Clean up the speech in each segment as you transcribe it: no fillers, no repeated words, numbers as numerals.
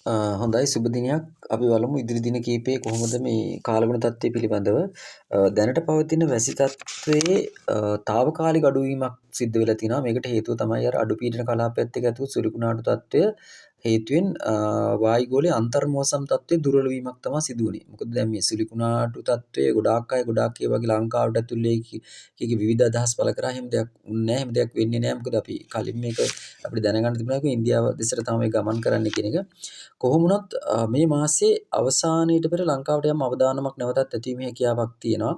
හොඳයි සුබ දිනයක්. අපි බලමු ඉදිරි දින කීපයේ කොහොමද මේ කාලගුණ තත්ත්වය පිළිබඳව දැනට පවතින වැසි තත්ත්වයේ తాවකාලික අඩුවීමක් සිද්ධ වෙලා තිනවා. මේකට හේතුව තමයි අර අඩු පීඩන කලාපයත් එක්ක ඇති වූ සුළි කුණාටු තත්ත්වය හේතුවෙන් වායුගෝලයේ අන්තර්මෝසම් තත්ත්වයේ දුර්වල වීමක් තමයි සිදු වුනේ. මොකද දැන් මේ සුළි කුණාටු තත්ත්වයේ ගොඩාක් අය වගේ ලංකාවට ඇතුල් වෙයි කීකේ විවිධ අදහස් පළ කරා. එහෙම දෙයක් වුන්නේ නැහැ. එහෙම දෙයක් වෙන්නේ නැහැ. මොකද අපි කලින් මේක අපිට දැනගන්න තිබුණා ඉන්දියාව දෙසට තමයි ගමන් කරන්න කියන එක. කොහොම වුණත් මේ මාසේ අවසානයේට පෙර ලංකාවට යම් අවදානමක් නැවතත් ඇතිවීමේ හැකියාවක් තියෙනවා.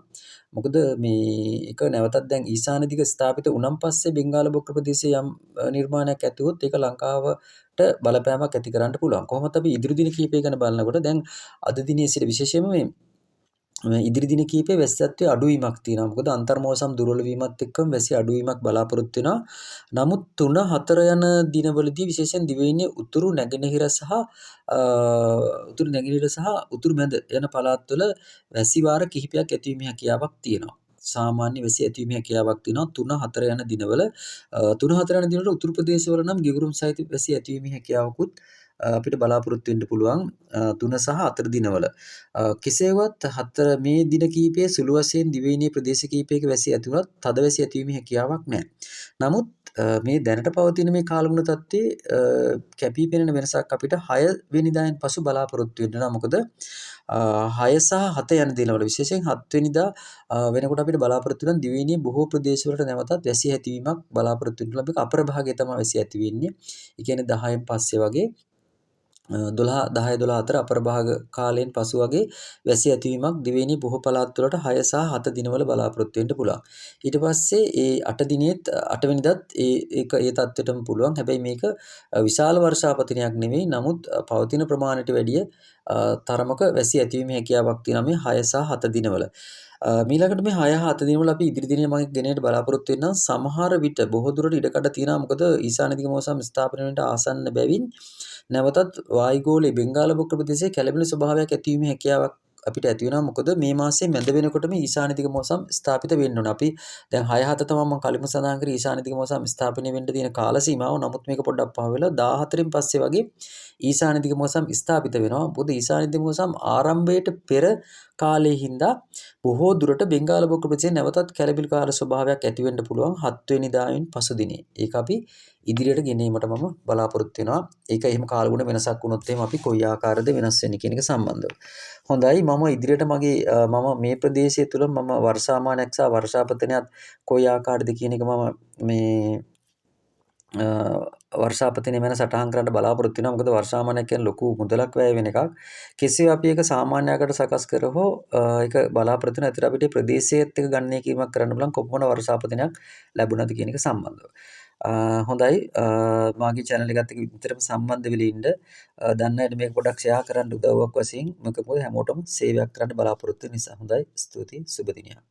මොකද මේ එක නැවතත් දැන් ඊශාන දිග ස්ථාපිත වුණන් පස්සේ බෙන්ගාල බොක්ක ප්‍රදේශයේ යම් නිර්මාණයක් ඇති වුවොත් ඒක ලංකාවට බලපෑමක් ඇති කරන්න පුළුවන්. කොහොමත් අපි ඉදිරි දින කීපය ගැන බලනකොට දැන් අද දිනේ සිට විශේෂයෙන්ම මේ ඉදිරි දින කීපේ වැසි තත්ත්වයේ අඩුවීමක් තියෙනවා. මොකද අන්තර්මෝසම් දුර්වල වීමත් එක්කම වැසි අඩුවීමක් බලාපොරොත්තු වෙනවා. නමුත් 3-4 යන දිනවලදී විශේෂයෙන් දිවයිනේ උතුරු නැගෙනහිර සහ උතුරු මැද යන පළාත්වල වැසි වාර කිහිපයක් ඇතිවීමේ හැකියාවක් තියෙනවා. සාමාන්‍ය වැසි ඇතිවීමේ හැකියාවක් තියෙනවා 3-4 යන දිනවල. 3-4 යන දිනවල උතුරු ප්‍රදේශවල නම් ගිගුරුම් සහිත වැසි ඇතිවීමේ හැකියාවකුත් අපිට බලාපොරොත්තු වෙන්න පුළුවන් 3 සහ 4 දිනවල. කෙසේවත් 4 මේ දින කීපයේ සුළු වශයෙන් දිවයිනේ ප්‍රදේශ කීපයක වැසි ඇති වුණත් තද වැසි ඇතිවීමේ හැකියාවක් නැහැ. නමුත් මේ දැනට පවතින මේ කාලගුණ තත්ත්වයේ කැපී පෙනෙන වෙනසක් අපිට 6 වෙනිදායින් පසු බලාපොරොත්තු වෙන්න වෙනවා. මොකද 6 සහ 7 යන දිනවල විශේෂයෙන් 7 වෙනිදා වෙනකොට අපිට බලාපොරොත්තු වෙන දිවයිනේ බොහෝ ප්‍රදේශවලට නැවතත් වැසි ඇතිවීමක් බලාපොරොත්තු වෙන්න ලැබෙක අපර භාගයේ තමයි වැසි ඇති වෙන්නේ. ඒ කියන්නේ 10න් පස්සේ වගේ 10-12 අතර අපර භාග කාලයෙන් පසු වගේ වැසි ඇතිවීමක් දිවයිනේ බොහෝ පළාත් වලට 6 සහ 7 දිනවල බලාපොරොත්තු වෙන්න පුළුවන්. ඊට පස්සේ ඒ 8 දිනේත් 8 වෙනිදාත් ඒ තත්ත්වෙටම පුළුවන්. හැබැයි මේක විශාල වර්ෂාපතනයක් නෙවෙයි. නමුත් පවතින ප්‍රමාණයට වැඩිය තරමක වැසි ඇතිවීමේ හැකියාවක් තියෙනවා මේ 6 සහ 7 දිනවල. මීළඟට මේ 6 7 දිනවල අපි ඉදිරි දිනේ මම ගෙනෙන්න බලාපොරොත්තු වෙනවා. සමහර විට බොහෝ දුරට ඉඩකඩ තියෙනවා. මොකද ඊශාන දිග මෝසම් ස්ථාපනය වෙනට ආසන්න බැවින් නැවතත් වායුගෝලයේ බෙන්ගාල බොක්ක ප්‍රදේශයේ කැළඹෙන ස්වභාවයක් ඇතිවීමේ හැකියාවක් අපිට ඇති වෙනවා. මොකද මේ මාසේ මැද වෙනකොටම ඊශාන දිග මෝසම් ස්ථාපිත වෙන්න ඕන. අපි දැන් 6-7 තමයි මම කලින්ම සඳහන් කරේ ඊශාන දිග මෝසම් ස්ථාපනය වෙන්න තියෙන කාල සීමාව. නමුත් මේක පොඩ්ඩක් පහ වෙලා 14න් පස්සේ වගේ ඊශාන දිග මෝසම් ස්ථාපිත වෙනවා. මොකද ඊශාන දිග මෝසම් ආරම්භයට පෙර කාලයේ හින්දා බොහෝ දුරට බෙන්ගාල බොක්ක ප්‍රදේශයේ නැවතත් කැළඹිලි කාල ස්වභාවයක් ඇති වෙන්න පුළුවන් 7 වෙනිදායින් පසු දිනේ. ඒක අපි ඉදිරියට ගෙනීමට මම බලාපොරොත්තු වෙනවා. ඒක එහෙම කාලගුණ වෙනසක් වුණොත් එහෙම අපි කොයි ආකාරද වෙනස් වෙන්නේ කියන එක සම්බන්ධව. හොඳයි මම ඉදිරියට මම මේ ප්‍රදේශය තුල මම වර්ෂාමානයක් සහ වර්ෂාපතනයත් කොයි ආකාරද කියන එක මම මේ වර්ෂාපතනය වෙන සටහන් කරන්න බලාපොරොත්තු වෙනවා. මොකද වර්ෂාමානයක් කියන්නේ ලොකු මුදලක් වැය වෙන එකක්. කෙසේ අපි ඒක සාමාන්‍ය ආකාරයට සකස් කරහෝ ඒක බලාපොරොත්තු වෙන අතර අපිට ප්‍රදේශයේත් එක ගණනය කිරීමක් කරන්න බලන් කොපමණ වර්ෂාපතනයක් ලැබුණාද කියන එක සම්බන්ධව. හොඳයි මාගේ channel එකත් එක්ක විතරම සම්බන්ධ වෙලා ඉන්න දන්න අයට මේක පොඩ්ඩක් share කරන්න උදව්වක් වශයෙන් මොකද හැමෝටම සේවයක් කරන්න බලාපොරොත්තු වෙන නිසා. හොඳයි ස්තුතියි සුබ දිනයක්.